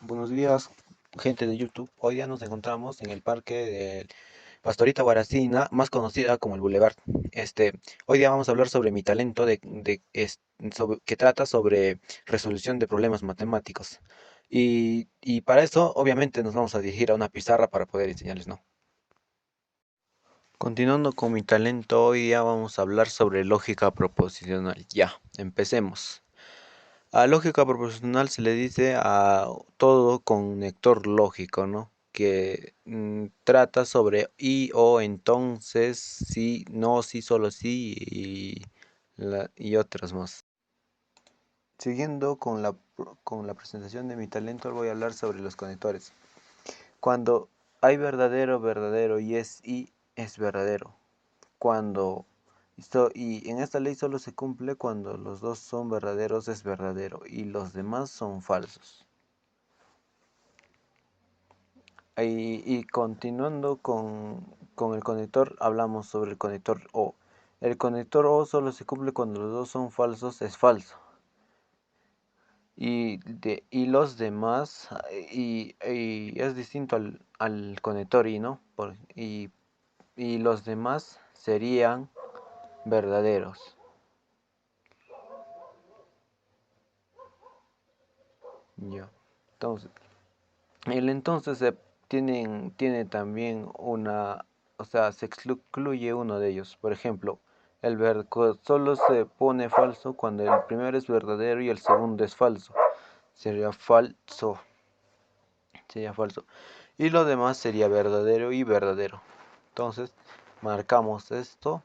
Buenos días, gente de YouTube. Hoy día nos encontramos en el parque de Pastorita Guaracina, más conocida como el Boulevard. Hoy día vamos a hablar sobre mi talento que trata sobre resolución de problemas matemáticos. Y para eso, obviamente, nos vamos a dirigir a una pizarra para poder enseñarles, ¿no? Continuando con mi talento, hoy día vamos a hablar sobre lógica proposicional. Ya, empecemos. A lógica proposicional se le dice a todo conector lógico, ¿no? Que trata sobre y o entonces, sí, no, sí, solo sí y otras más. Siguiendo con la presentación de mi talento, voy a hablar sobre los conectores. Cuando hay verdadero, verdadero es verdadero. Y en esta ley solo se cumple cuando los dos son verdaderos, es verdadero, y los demás son falsos. Y continuando con el conector, hablamos sobre el conector O. El conector O solo se cumple cuando los dos son falsos, es falso. Y los demás, y es distinto al conector I, ¿no? Y los demás serían verdaderos. Ya. Entonces, tiene también o sea, se excluye uno de ellos. Por ejemplo, solo se pone falso cuando el primero es verdadero y el segundo es falso. Sería falso, sería falso. Y lo demás sería verdadero y verdadero. Entonces, marcamos esto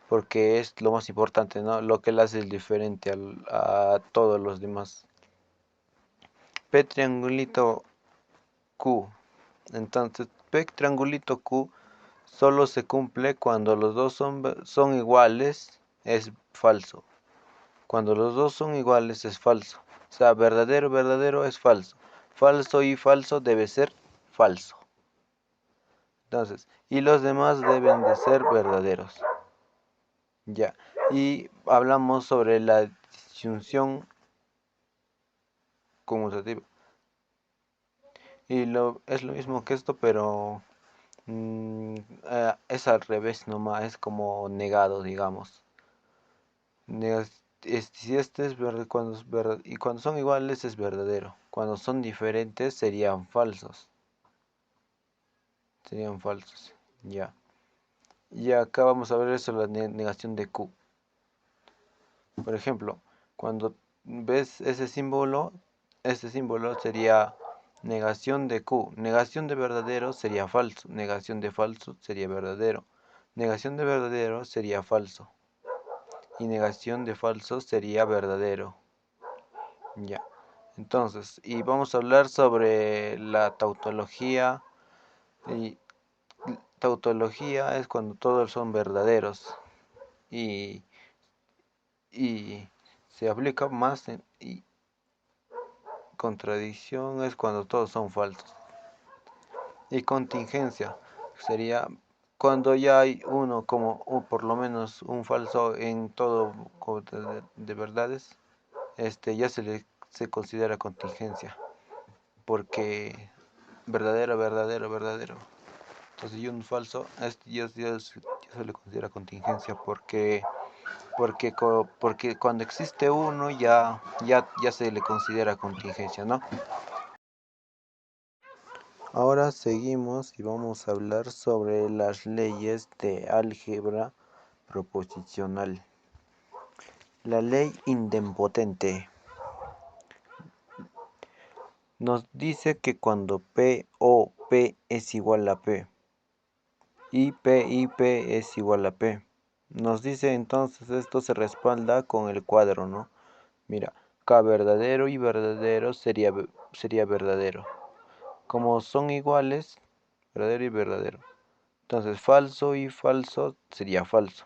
porque es lo más importante, ¿no? Lo que le hace el diferente a todos los demás. P triangulito Q. Entonces, P triangulito Q solo se cumple cuando los dos son iguales, es falso. Cuando los dos son iguales es falso. O sea, verdadero, verdadero es falso. Falso y falso debe ser falso. Entonces, y los demás deben de ser verdaderos. Ya. Y hablamos sobre la disyunción conmutativa. Es lo mismo que esto, pero es al revés nomás, es como negado, digamos. Si este es verdad, y cuando son iguales es verdadero. Cuando son diferentes serían falsos. Serían falsos. Ya. Y acá vamos a ver eso, la negación de Q. Por ejemplo, cuando ves ese símbolo sería negación de Q. Negación de verdadero sería falso. Negación de falso sería verdadero. Negación de verdadero sería falso. Y negación de falso sería verdadero. Ya. Entonces, y vamos a hablar sobre la tautología. Y tautología es cuando todos son verdaderos. Y, y se aplica más y contradicción es cuando todos son falsos. Y contingencia sería cuando ya hay uno por lo menos un falso en todo de verdades, ya se considera contingencia, porque verdadero, verdadero, verdadero. Entonces, y un falso, ya se le considera contingencia porque cuando existe uno ya se le considera contingencia, ¿no? Ahora seguimos y vamos a hablar sobre las leyes de álgebra proposicional. La ley idempotente nos dice que cuando P o P es igual a P y P es igual a P, nos dice entonces esto se respalda con el cuadro, ¿no? Mira, K verdadero y verdadero sería verdadero. Como son iguales, verdadero y verdadero. Entonces falso y falso sería falso.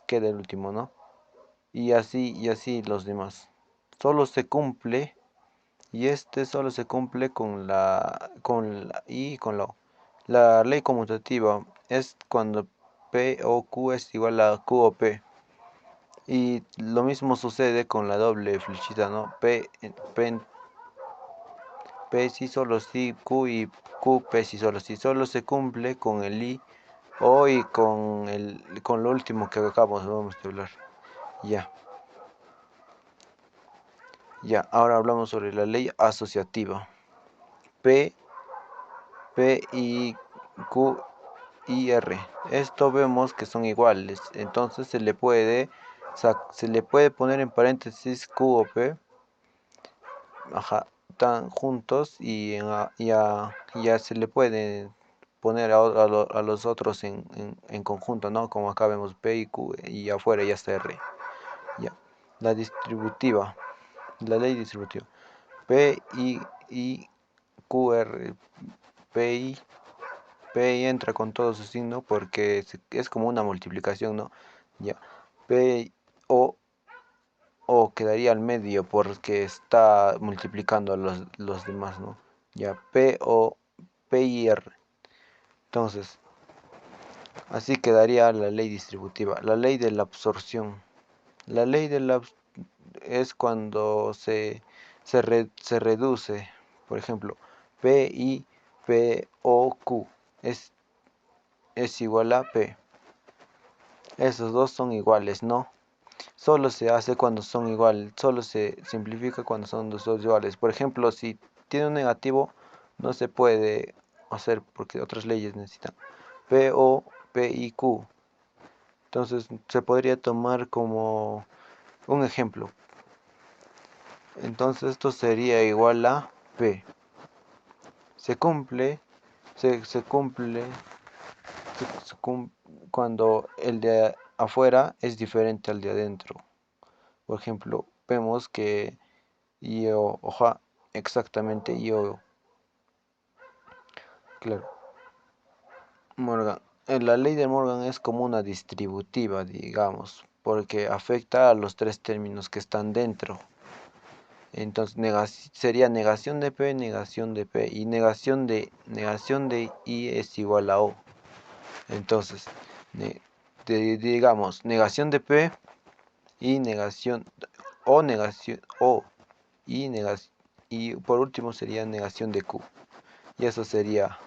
Queda el último, ¿no? Y así los demás. Solo se cumple, y solo se cumple con la O. La ley conmutativa es cuando P o Q es igual a Q o P. Y lo mismo sucede con la doble flechita, ¿no? P sí, solo sí, Q y Q, P sí, solo sí. Solo se cumple con el I, O y con lo último que vamos a hablar. Ya, ya. Ahora hablamos sobre la ley asociativa. P, P y Q y R. Esto vemos que son iguales. Entonces se le puede poner en paréntesis Q o P, ajá, están juntos y ya se le puede poner a los otros en conjunto, ¿no? Como acá vemos P y Q y afuera ya está R. Ya. La distributiva, la ley distributiva. P y Q R. P y P entra con todo su signo porque es como una multiplicación, ¿no? Ya. P o O quedaría al medio porque está multiplicando a los demás, ¿no? Ya, P y R. Entonces, así quedaría la ley distributiva. La ley de la absorción. La ley de la es cuando se reduce. Por ejemplo, P es, es igual a P. Esos dos son iguales, ¿no? Solo se hace cuando son iguales, solo se simplifica cuando son los dos iguales. Por ejemplo, si tiene un negativo, no se puede hacer porque otras leyes necesitan P, O, P y Q. Entonces se podría tomar como un ejemplo. Entonces esto sería igual a P. Se cumple, se cumple, se cum- cuando el de afuera es diferente al de adentro. Por ejemplo, vemos que yo, oja, exactamente yo, claro. Morgan, la ley de Morgan es como una distributiva, digamos, porque afecta a los tres términos que están dentro. Entonces sería negación de P y negación de I es igual a O. Entonces, digamos, negación de P y negación O y negación y por último sería negación de Q. Y eso sería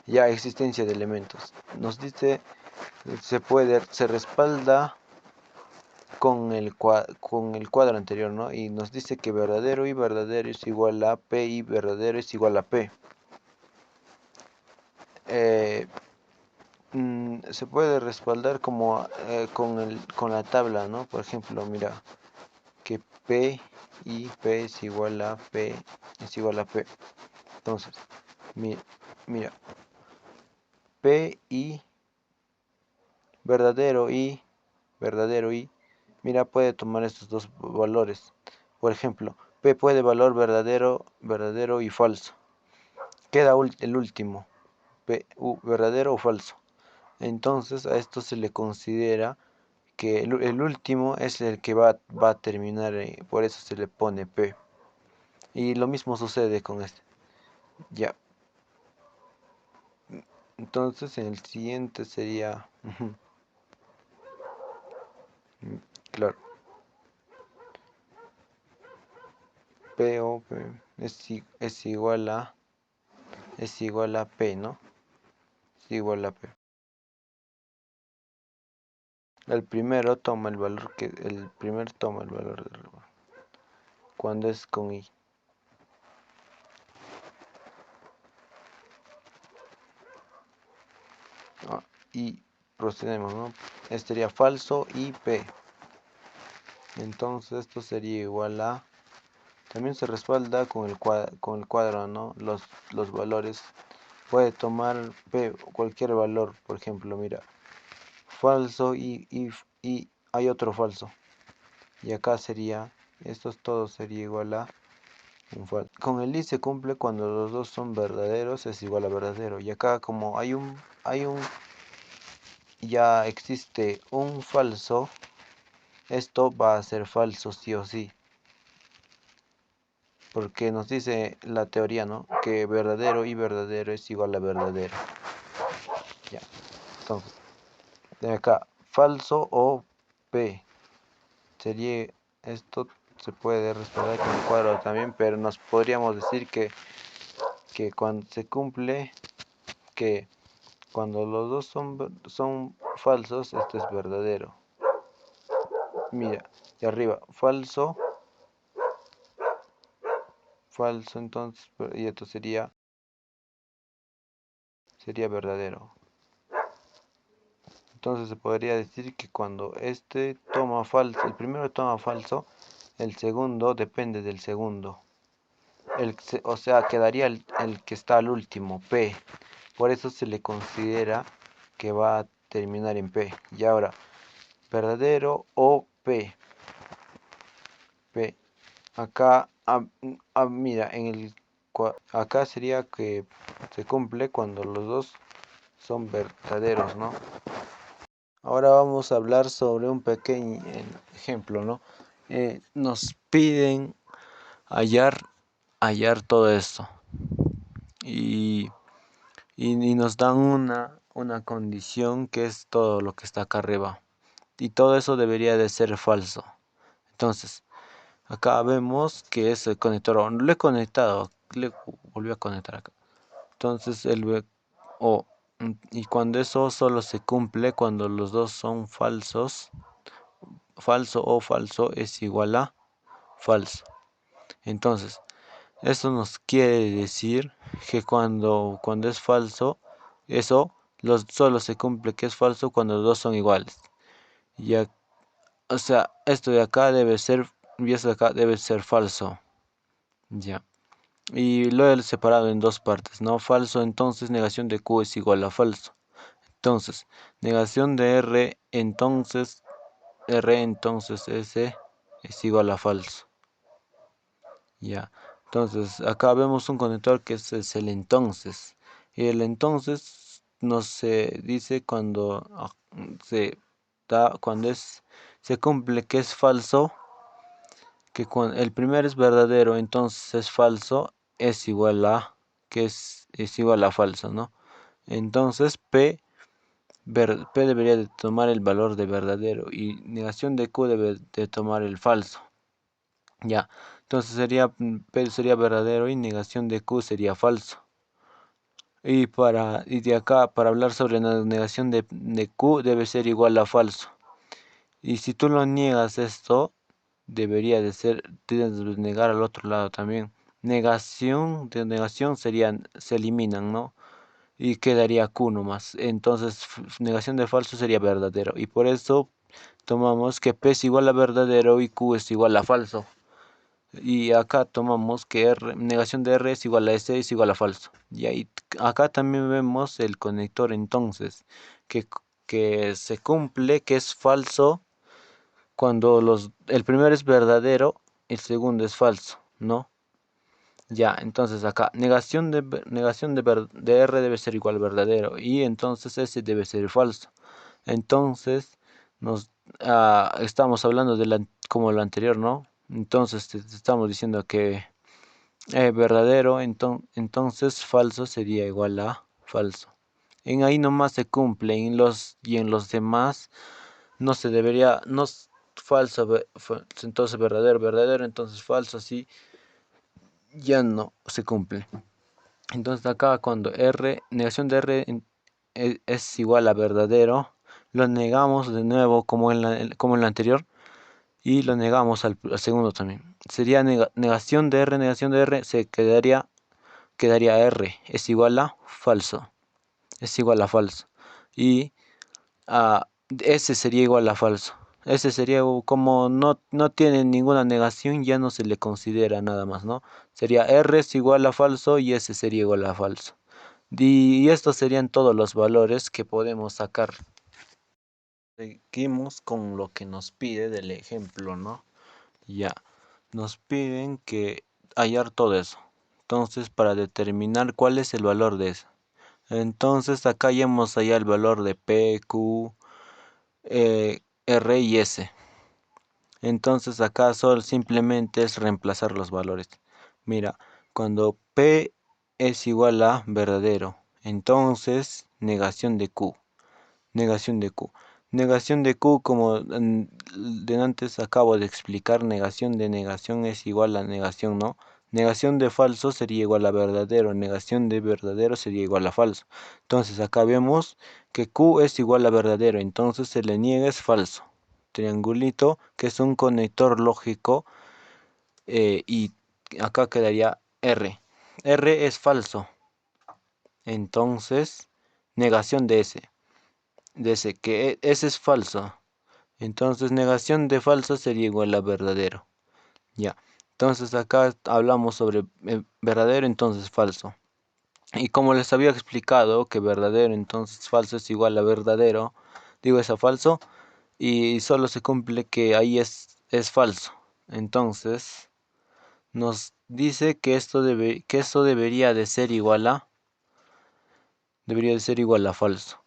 ya existencia de elementos. Nos dice, se respalda con el cuadro anterior, ¿no? Y nos dice que verdadero y verdadero es igual a P y verdadero es igual a P. Eh, Se puede respaldar como con la tabla, ¿no? Por ejemplo, mira, que P y P es igual a P es igual a P. Entonces, mira, P y verdadero y verdadero y mira, puede tomar estos dos valores. Por ejemplo, P puede valor verdadero, verdadero y falso. Queda el último, verdadero o falso. Entonces a esto se le considera que el último es el que va a terminar, por eso se le pone P. Y lo mismo sucede con este. Ya. Entonces en el siguiente sería, claro, P o P es igual a P, ¿no? Es igual a P. El primer toma el valor del cuando es con I. Ah, y procedemos, ¿no? Este sería falso y P. Entonces esto sería igual a. También se respalda con el cuadro, ¿no? Los valores. Puede tomar P cualquier valor, por ejemplo, mira. Falso y hay otro falso. Y acá sería, estos todos sería igual a un falso. Con el I se cumple cuando los dos son verdaderos, es igual a verdadero. Y acá como ya existe un falso, esto va a ser falso sí o sí. Porque nos dice la teoría, ¿no? Que verdadero y verdadero es igual a verdadero. Ya. Entonces, de acá, falso o P. Esto se puede respaldar con el cuadro también, pero nos podríamos decir que que cuando se cumple que cuando los dos son falsos, esto es verdadero. Mira, de arriba, falso, falso, entonces, y esto sería verdadero. Entonces se podría decir que cuando este toma falso, el primero toma falso, el segundo depende del segundo. O sea, quedaría el que está al último, P. Por eso se le considera que va a terminar en P. Y ahora, verdadero o P. P. Acá, mira, acá sería que se cumple cuando los dos son verdaderos, ¿no? Ahora vamos a hablar sobre un pequeño ejemplo, ¿no? Nos piden hallar todo esto y, y nos dan una condición que es todo lo que está acá arriba y todo eso debería de ser falso. Entonces, acá vemos que es el conector, lo he conectado, le volví a conectar acá. Entonces y cuando eso solo se cumple cuando los dos son falsos, falso o falso es igual a falso. Entonces, esto nos quiere decir que cuando es falso, eso solo se cumple que es falso cuando los dos son iguales. Ya, o sea, esto de acá debe ser, y esto de acá debe ser falso. Ya. Y lo he separado en dos partes, ¿no? Falso, entonces negación de Q es igual a falso. Entonces, negación de R entonces S es igual a falso. Ya. Entonces, acá vemos un conector que es el entonces. Y el entonces nos se dice cuando se se cumple que es falso, que cuando el primero es verdadero, entonces es falso, es igual a es igual a falso, ¿no? Entonces P debería de tomar el valor de verdadero y negación de Q debe de tomar el falso. Ya, entonces P sería verdadero y negación de Q sería falso. Y de acá, para hablar sobre la negación de Q, debe ser igual a falso. Y si tú lo niegas esto, debería de ser, tienes de negar al otro lado también. Negación de negación se eliminan, ¿no? Y quedaría Q nomás. Entonces, negación de falso sería verdadero. Y por eso tomamos que P es igual a verdadero y Q es igual a falso. Y acá tomamos que negación de R es igual a S es igual a falso. Y ahí, acá también vemos el conector entonces, que, que se cumple que es falso cuando el primero es verdadero, el segundo es falso, ¿no? Ya, entonces acá, negación de R debe ser igual a verdadero y entonces S debe ser falso. Entonces, estamos hablando como lo anterior, ¿no? Entonces estamos diciendo que verdadero, entonces falso sería igual a falso. En ahí nomás se cumple, y en los demás no se debería, no falso, entonces verdadero, entonces falso, así ya no se cumple. Entonces acá cuando negación de R es igual a verdadero, lo negamos de nuevo como en la anterior y lo negamos al segundo también. Sería negación de R, se quedaría R, es igual a falso, es igual a falso. Y S sería igual a falso. S sería como no tiene ninguna negación, ya no se le considera nada más, ¿no? Sería R es igual a falso y S sería igual a falso. Y estos serían todos los valores que podemos sacar. Seguimos con lo que nos pide del ejemplo, ¿no? Ya, nos piden que hallar todo eso. Entonces, para determinar cuál es el valor de eso. Entonces, acá ya hemos hallado el valor de P, Q, R y S. Entonces, acá solo simplemente es reemplazar los valores. Mira, cuando P es igual a verdadero, entonces negación de Q. Negación de Q. Negación de Q, como de antes acabo de explicar, negación de negación es igual a negación, ¿no? Negación de falso sería igual a verdadero, negación de verdadero sería igual a falso. Entonces acá vemos que Q es igual a verdadero, entonces se le niega es falso. Triangulito, que es un conector lógico, y acá quedaría R. R es falso, entonces negación de ese que ese es falso. Entonces negación de falso sería igual a verdadero. Ya. Entonces acá hablamos sobre verdadero, entonces falso. Y como les había explicado que verdadero, entonces falso es igual a verdadero, digo es a falso, y solo se cumple que ahí es falso. Entonces nos dice que esto debería de ser igual a falso.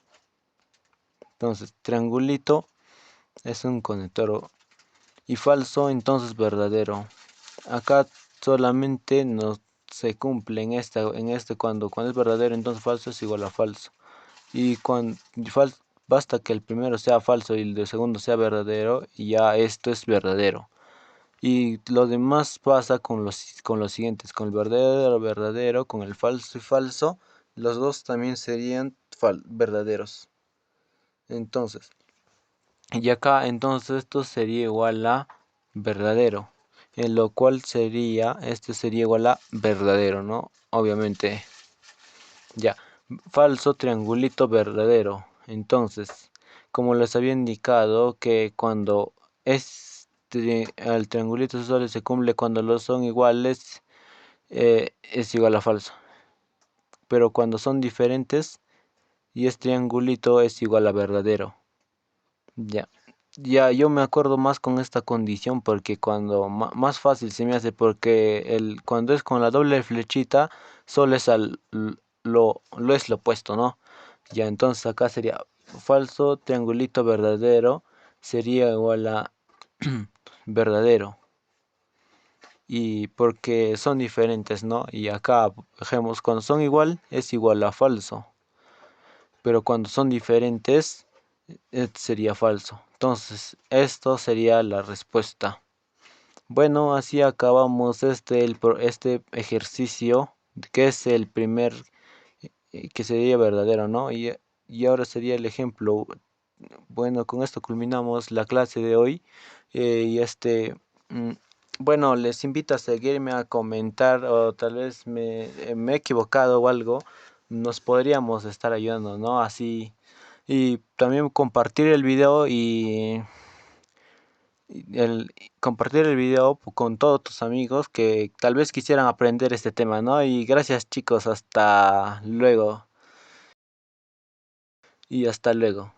Entonces triangulito es un conector y falso, entonces verdadero. Acá solamente no se cumple en este cuando es verdadero, entonces falso es igual a falso. Y cuando basta que el primero sea falso y el segundo sea verdadero, y ya esto es verdadero. Y lo demás pasa con los siguientes, con el verdadero, con el falso y falso, los dos también serían verdaderos. Entonces, y acá entonces esto sería igual a verdadero, en lo cual este sería igual a verdadero, ¿no? Obviamente, ya, falso, triangulito, verdadero. Entonces, como les había indicado que cuando el triangulito solo se cumple cuando los son iguales, es igual a falso. Pero cuando son diferentes y es triangulito es igual a verdadero. Ya. Ya, yo me acuerdo más con esta condición porque cuando más fácil se me hace porque cuando es con la doble flechita solo es lo es lo opuesto, ¿no? Ya, entonces acá sería falso, triangulito, verdadero, sería igual a verdadero. Y porque son diferentes, ¿no? Y acá, ejemplo, cuando son igual es igual a falso. Pero cuando son diferentes sería falso. Entonces, esto sería la respuesta. Bueno, así acabamos este ejercicio, que es el primer, que sería verdadero, ¿no? Y ahora sería el ejemplo. Bueno, con esto culminamos la clase de hoy. Y mm, bueno, les invito a seguirme, a comentar, o tal vez me he equivocado o algo. Nos podríamos estar ayudando, ¿no? Así. Y también compartir el video compartir el video con todos tus amigos que tal vez quisieran aprender este tema, ¿no? Y gracias chicos, hasta luego. Y hasta luego.